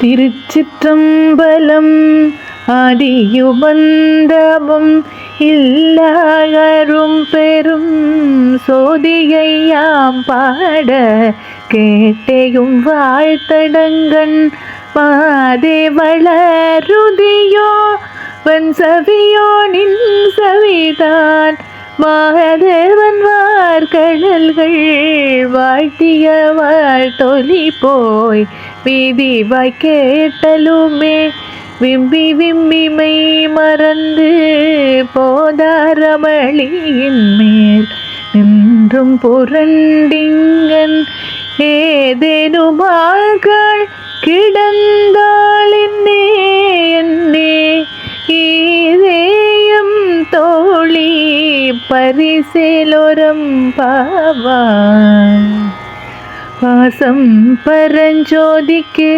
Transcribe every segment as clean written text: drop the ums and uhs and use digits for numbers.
திருச்சிற்றம்பலம் ஆதியுபந்தமும் இல்லாரும் பெரும் சோதியையாம் பாட கேட்டேயும் வாழ்த்தடங்கண் மாதேவளருதியோ வன் சவியோ நின் சவிதான் மாதேவன் வார்கடல்கள் வாழ்த்திய வாழ்த்தொலி போய் வீதிவாய் கேட்டலுமே விம்பி விம்பிமை மறந்து போதாரமளியின் மேல் நின்றும் புரண்டிங்கன் ஏதேனும் ஆள்கள் கிடந்தாள் என்னே என்னே ஈதேயம் தோழி பரிசேலோரம் பாவாய் வாசம் பரஞ்சோதிக்கு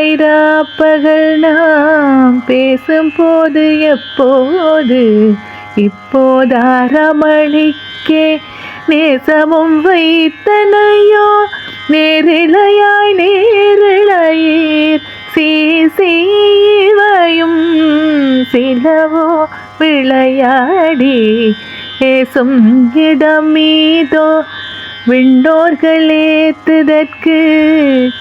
அன்பாயிராப்பகல் நாம் பேசும் போது எப்போது இப்போதாரமளிக்கே நேசமும் வைத்தனையோ நேரிழையாய் நேரிழையீர் சீசீவையும் சிலவோ விளையாடி ஏசும் இடம் மீதோ விண்டோர்களேத்துதற்கு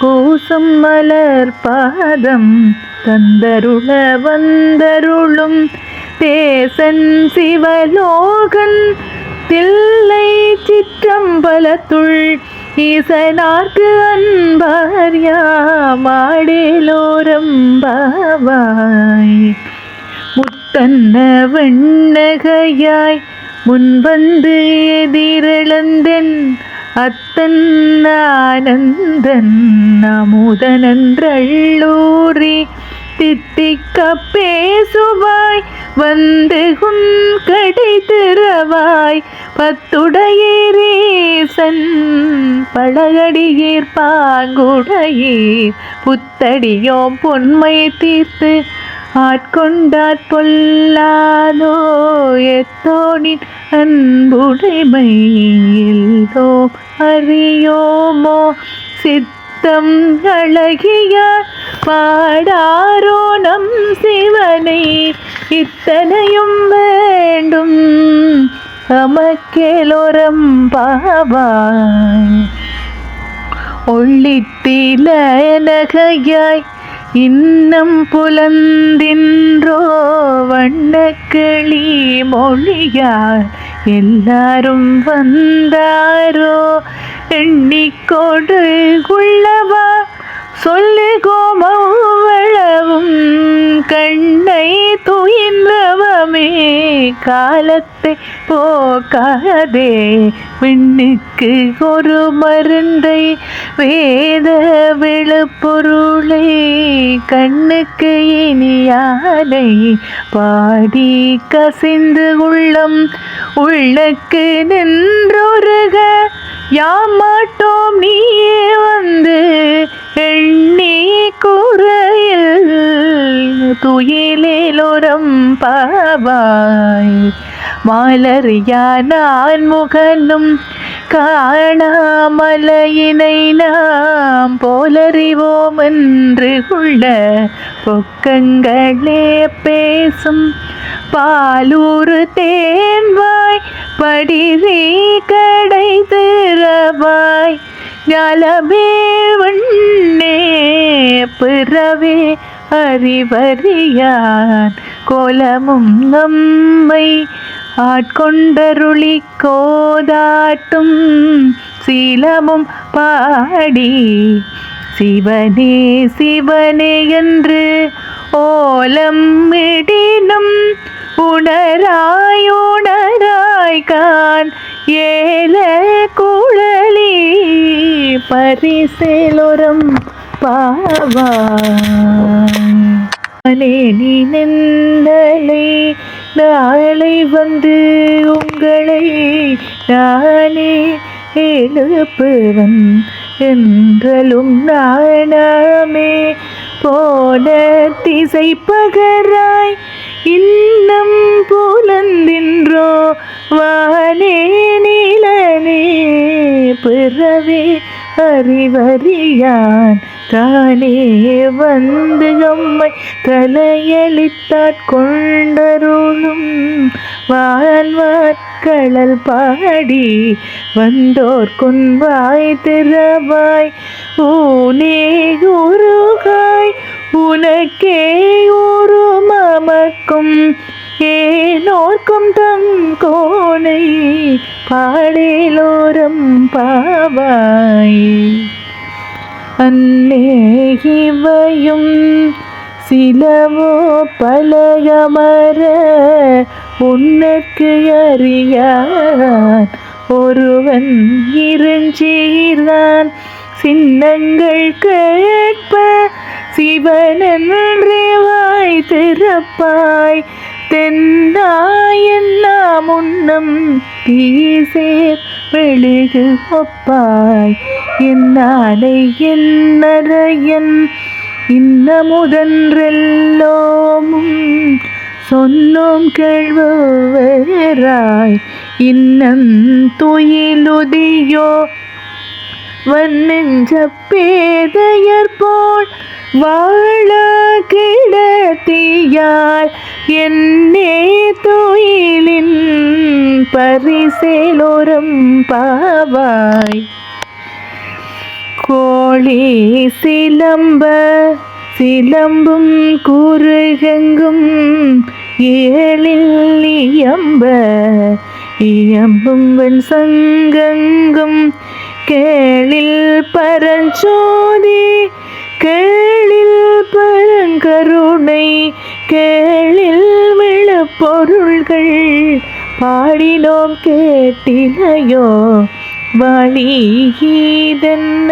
கூசும் மலர் பாதம் தந்தருள வந்தருளும் தேசன் சிவலோகன் தில்லை சிற்றம்பலத்துள் ஈசனார்க்கு அன்பார் யாமாடேலோரம் பாவாய் முத்தன்ன வெண்ணகையாய் முன்வந்து எதிரெழுந்தன் அத்தன் ஆனந்தன் அமுதனன்றள்ளூரி தித்திக்க பேசுவாய் வந்து உன் கடை திறவாய் பத்துடையீரீசன் பழகடியீர் பாங்குடையீர் புத்தடியோம் பொன்மை தீர்த்து ஆட்கொண்டாற் பொல்லாதோ எத்தோனின் அன்புடைமை எல்லோம் அறியோமோ சித்தம் அழகியார் பாடாரோ நம் சிவனை இத்தனையும் வேண்டும் நமக்கேலோரம் பாவாய் ஒள்ளித்தில நகையாய் இன்னம் புலந்தின்றோ வண்ணக்கிளி மொழியார் எல்லாரும் வந்தாரோ எண்ணிக்கொடு குள்ளவா சொல்லுகோமவளவும் கண்ணை துயின்றவமே காலத்தை போக்காதே விண்ணுக்கு ஒரு மருந்தை வேத விழுப்பொருளை கண்ணுக்கு இனியானை பாடி கசிந்து உள்ளம் உள்ளக்கு நின்றொருக யாமாட்டோம் நீயே வந்து எண்ணி குறையில் துயிலேலோரம் பாவாய் மாலறியா நான் முகனும் காணாமலையினை நாம் போலறிவோம் என்று உள்ள பொக்கங்களே பேசும் பாலூறு தேன்வாய் படிரே கடை திறவாய் ஞாலமே வண்ணே பிறவே அறிவறியான் கோலமும் நம்மை ஆட்கொண்டருளி கோதாட்டும் சீலமும் பாடி சிவனே சிவனே என்று ஓலம் இடினும் உணராயுணராய்கான் ஏல குழலி பரிசேலோரம் பாவாய் நீ நின்னலை நாளை வந்து உங்களை நானே எழுப்புவன் என்றலும் நாணமே போன திசை பகராய் இன்னம் புலந்தின்றோ வானே நிலனே பிறவே அறிவறியான் தானே வந்து நம்மை தலையளித்தாற் கொண்டருளும் வான்வாட்களல் பாடி வந்தோர் கொன்வாய் திறவாய் ஊனே உருகாய் உனக்கே ஒரு மமக்கும் ஏனோர்க்கும் தங்கோனை பாடேலோரம் பாவாய் அன்னே இவையும் சிலவோ பலகமர உனக்கு அறியான் ஒருவன் இருஞ்சீர்தான் சின்னங்கள் கேட்ப சிவனன்றே வாய் திறப்பாய் தென்னாயன்னா முன்னம் தீசேர் மெழுகு ஒப்பாய் என்னானை என்னரையன் இன்னமுதன்றெல்லோமும் சொன்னோம் கேள்வராய் இன்னம் துயிலுதியோ வன்னெஞ்ச பேதையர் போல் வாழ கிடத்தியால் என்னே துயிலின் பரிசேலோரம் பாவாய் கோழி சிலம்பும் குருகெங்கும் ஏழில் இயம்பும் வெண் சங்கங்கும் கேளில் பரஞ்சோதி கேளில் பரங்கருணை கேளில் விழுப்பொருள்கள் பாடினோம் கேட்டிலையோ வழியீதென்ன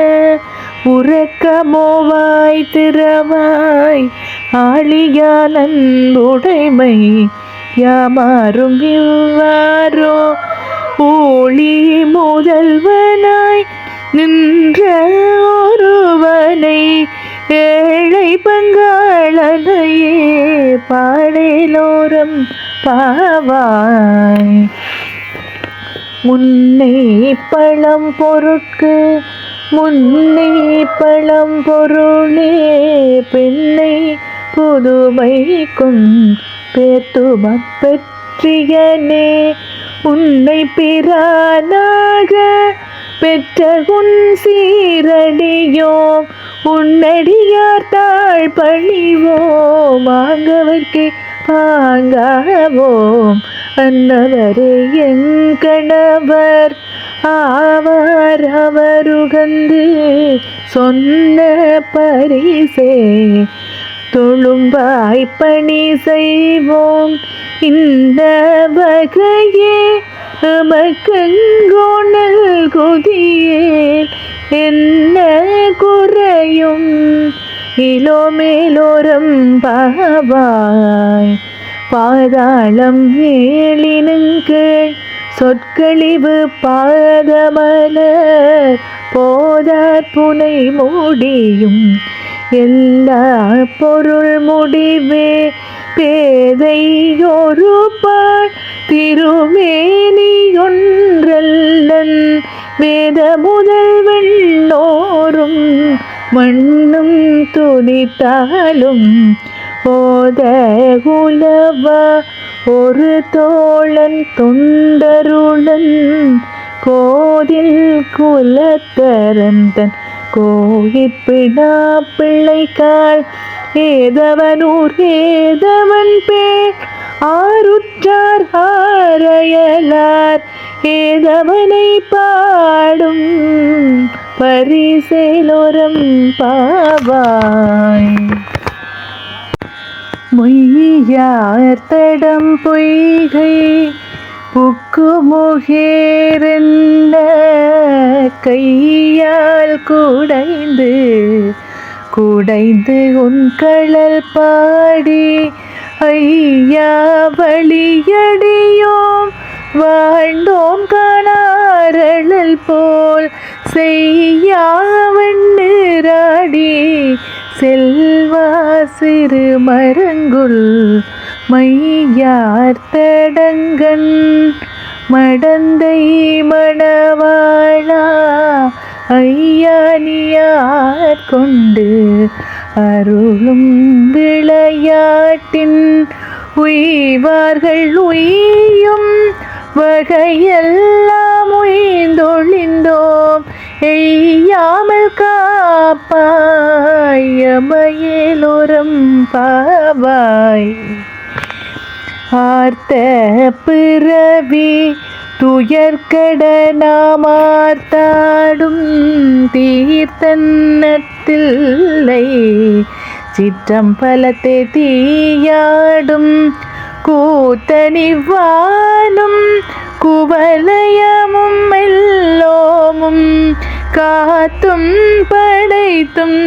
உறக்கமோவாய் திறவாய் ஆழியான் அன்புடைமை யாமாறும் இவ்வாரோ ஊழி முதல்வனாய் நின்ற ஒருவனை ஏழை பங்காளனையே பாடேலோரம் பாவாய் முன்னை பழம் பொருட்கு முன்னை பழம் பொருளே பெண்ணை புதுமைக்கும் பேத்துமப் பெற்றியனே உன்னை பிரானாக பெற்ற உன் சீரடியோம் உன்னடியார் தாழ் பணிவோம் ஆங்கவர்க்கே பாங்காவோம் அன்னவரே எங்கணவர் ஆவார் அவருகந்து சொன்ன பரிசே தொழும்பாய் பணி செய்வோம் இந்த வகையே அமக்கங்கோணல் குதியேல் என்ன குறையும் இலோமேலோரம் பாவாய் பாதாளம் ஏழினுங்கள் சொற்களிவு பாதமலர் போதார் புனை மூடியும் எல்லா பொருள் முடிவே பேதை ஒரு பால் திருமேனி ஒன்றல்லன் வேத முதல் வெண்ணோரும் மண்ணும் துணித்தாலும் ஓத உலவ ஒரு தோழன் தொண்டருளன் கோதில் குலத்தரந்தன் கோயிற்பிடா பிள்ளைக்காள் ஏதவனூர் ஏதவன் பேர் ஆருற்றார் ஆரையலார் ஏதவனை பாடும் பரிசேலோரம் பாவாய் மொய்யார் தடம் பொய்கை புக்குமுகேரென்ன கையால் குடைந்து உன் கழல் பாடி ஐயா வழியடியோம் வாழ்ந்தோம் காணாரழல் போல் செய்யாவண்ணராடி செல்வா சிறு மரங்குல் மையார்த்தடங்கன் மடந்தை மணவாளா ஐயானியார் கொண்டு அருளும் விளையாட்டின் உய்வார்கள் உய்யும் வகையெல்லாம் உய்ந்தொழிந்தோம் எய்யாமல் காப்பாயமயலோரம் பாவாய். ஆர்த்த பிறவி துயர்கட நாமார்த்தாடும் தீர்த்தன்னத்தில்லை சிற்றம்பலத்தை தீயாடும் கூத்தனிவானும் குவலயமும் எல்லோமும் காத்தும் படைத்தும்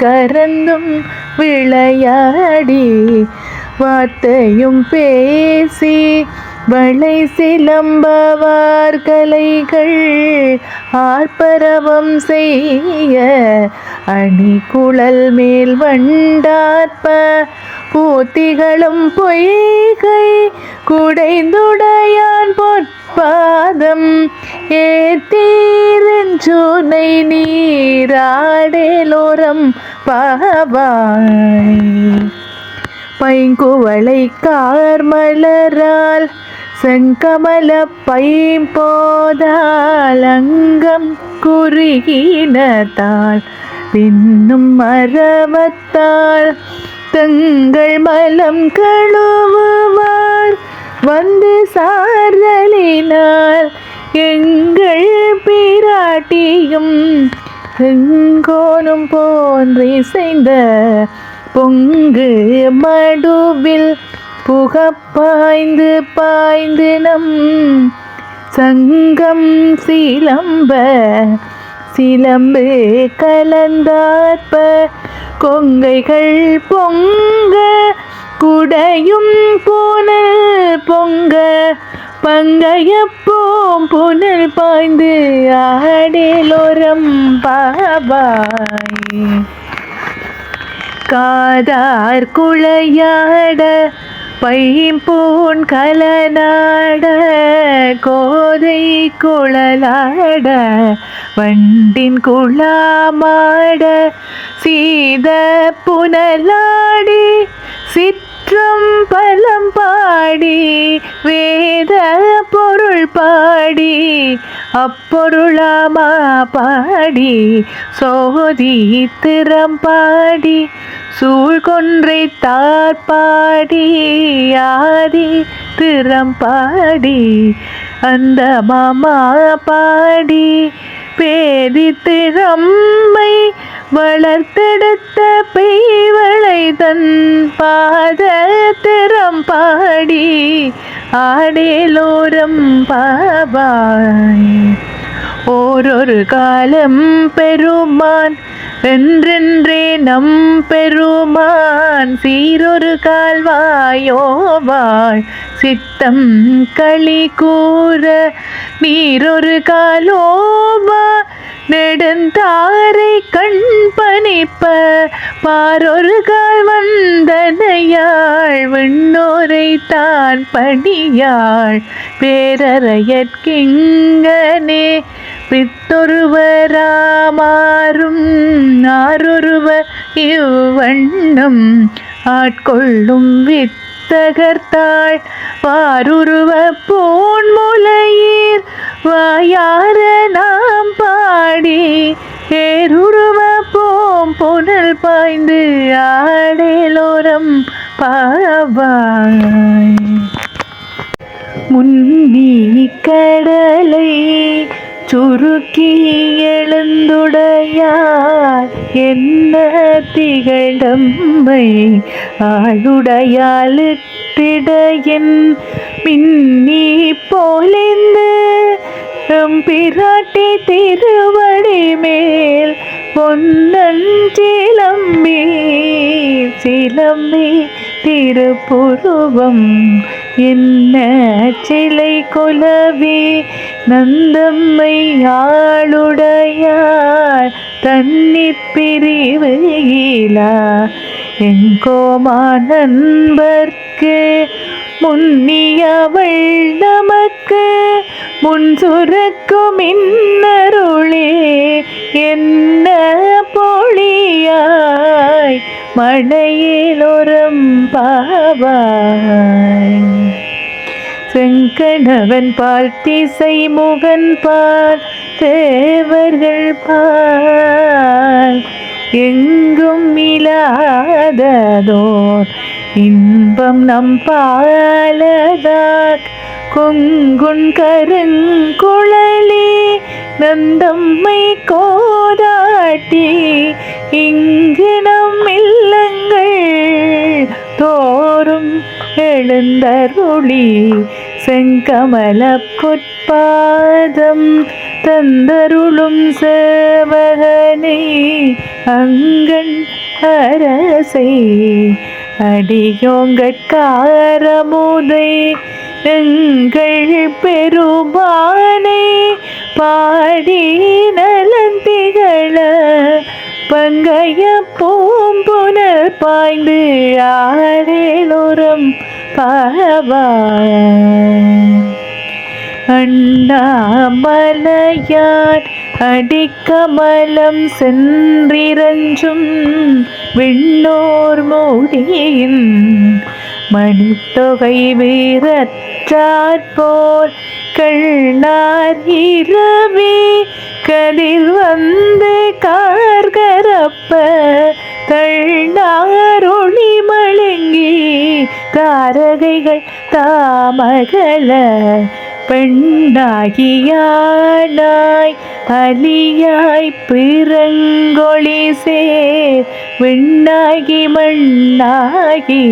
கரந்தும் விளையாடி வார்த்தையும் பேசி வளை சிலம்பவார் கலைகள் ஆர்ப்பரவம் செய்ய அணி குழல் மேல் வண்டார்ப்ப பூத்திகளும் பொய்கை குடைந்துடையான் பொற்பாதம் ஏத்தீரஞ்சூனை நீராடேலோரம் பாவாய். பைங்குவளை கார்மலரால் செங்கமல பைம்போதால் அங்கம் குறுகினத்தால் பின்னும் மரவத்தால் தங்கள் மலம் கழுவுவார் வந்து சார்தலினால் எங்கள் பிராட்டியும் எங்கோனும் போன்றிசைந்த பொங்கு மடுவில் புகப்பாய்ந்து பாய்ந்து நம் சங்கம் சிலம்ப சிலம்பு கலந்தாற்ப கொங்கைகள் பொங்க குடையும் புனல் பொங்க பங்கையப்போம் புனல் பாய்ந்து ஆடேலோரம் பாவாய். காதார் குளையாட பைம்பூன் கலநாட கோதை குழலாட வண்டின் குழாமாட சீத புனலாடி சிற்றம் பலம் பாடி வேத பொருள் பாடி அப்பொருளாமா பாடி சோதி திறம் பாடி சூழ்கொன்றை தார்பாடி ஆதி திறம் பாடி அந்த மாமா பாடி பேதி திறம்மை வளர்த்தெடுத்த பெய்வளை தன் பாத திறம் பாடி ஆடேலோரம் பாவாய். ஓரொரு காலம் பெருமான் என்றென்றே நம் பெருமான் சீரொரு கால்வாயோவாள் சித்தம் களி கூற நீரொரு காலோவா நெடுந்தாரை கண் பணிப்ப பாரொரு கால் வந்தனையாள் விண்ணோரை தான் பணியாள் பேரறையற்கிங்கனே பித்தொருவராமாறும் ஆரொருவர் இவ்வண்ணம் ஆட்கொள்ளும் வித்தகர்த்தாள் வாருருவ போன்முலையீர் வாயார நாம் பாடி ஏருருவ போம் புனல் பாய்ந்து ஆடேலோரம் பாவாய். முன்னி கடலை சுருக்கி எழுந்துடையார் என்ன திகழம்பை ஆளுடையாளுத்திடையன் மின்னி போலிந்து பிராட்டி திருவடி மேல் பொன்னன் சிலம்பி சிலம்பி திருப்புருவம் என்ன சிலை குலவே நந்தம்மை ஆளுடையாள் தன்னிற் பிரிவு இலா எங்கோமா நண்பர்க்கு முன்னியவள் நமக்கு முன் சுரக்கும் இன்னருளே என்ன பொழியாய் மழையிலொரும் பாவாய் செங்கணவன் பால் திசை முகன் பால் தேவர்கள் பால் எங்கும் இல்லாததோர் இன்பம் நம் பாலதாக் கொங்குன் கருங்குழலி நந்தம்மை கோதாட்டி இங்கு நம் இல்லங்கள் தோறும் எழுந்தருளி செங்கமல பொற்பாதம் தந்தருளும் சேவகனை அங்கண் அரசை அடியோங்கட்காரமுதை எங்கள் பெருமானை பாடி நலந்திகள பங்கைய பூம்புனர் பாய்ந்து ஆடேலோரம் பாவாய் அண்ணாமலையான் அடிக்கமலம் சென்றிரஞ்சும் விண்ணோர் மூடியின் மணித்தொகை வீரற்றாற்போல் கண்ணார் இரவி கதிர் வந்து கார்கரப்ப தள்ளாரொளி மழுங்கி தாரகைகள் தாமகல பெண்ணாகியானாய் அலியாய் பிறங்கொழி சேர் விண்ணாகி மண்ணாகி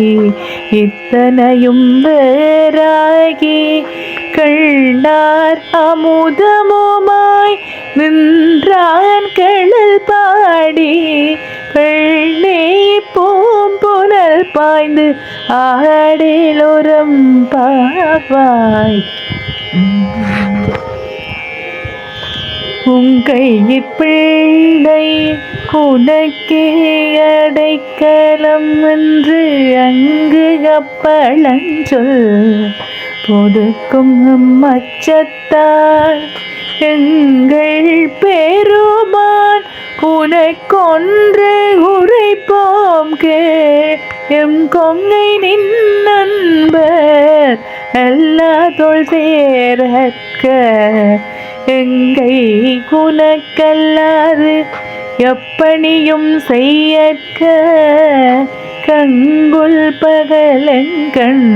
இத்தனையும் வேறாகி கண்ணார் அமுதமுமாய் நின்றான் கழல் பாடி பெண்ணே பூம்புனல் பாய்ந்து ஆடேலோரம் பாவாய் உங்கையிற் பிள்ளை உனக்கே அடைக்கலம் என்று அங்கு அப்பளஞ்சொல் பொதுக்கும் அச்சத்தால் எங்கள் பெருமான் உனக்கொன்று உரைப்போம் எம் கொங்கை நின் நண்பர் எல்லா தொல் சேரற்க எங்கை குனக்கல்லாது எப்பணியும் செய்யற்க கங்குல் பகலங்கண்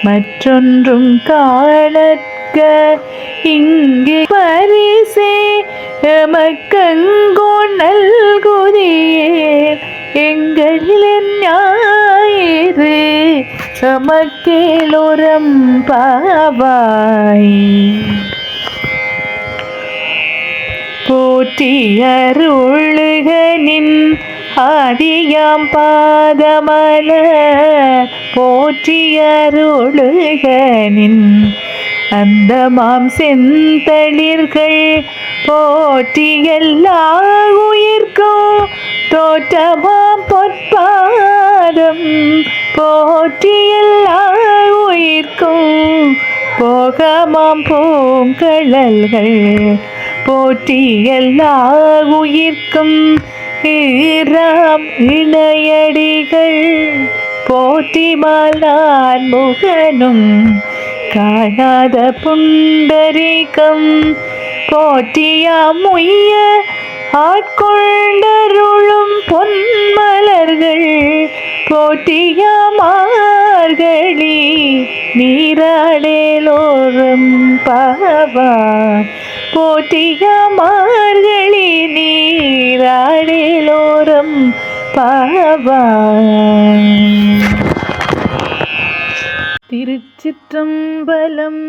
மற்றொன்றும் காணற்க இங்கு பரிசே எமக்கங்கோ நல்குதியேல் எங்களில் ஞாயிறு சமக்கேலோரம் பாவாய் போற்றியருளுகனின் ஆதியாம் பாதமலர் போற்றியருளுகனின் அந்த மாம் செந்தளிர்கள் போற்றி எல்லா உயிர்க்கும் தோற்றமாம் பொற்பாதம் போற்றி எல்லா உயிர்க்கும் போகமாம் பூங்கழல்கள் போற்றி எல்லா உயிர்க்கும் ஈராம் இணையடிகள் போற்றி மாலான் முகனும் காணாத புண்டரிகம் போற்றியாமுய்ய ஆட்கொண்டருளும் பொன்மலர்கள் போற்றியாமார்கழி நீராடேலோரும் பாவாய் போற்றியாமார்கழி நீராடேலோரும் பாவாய். திருச்சிற்றம்பலம்.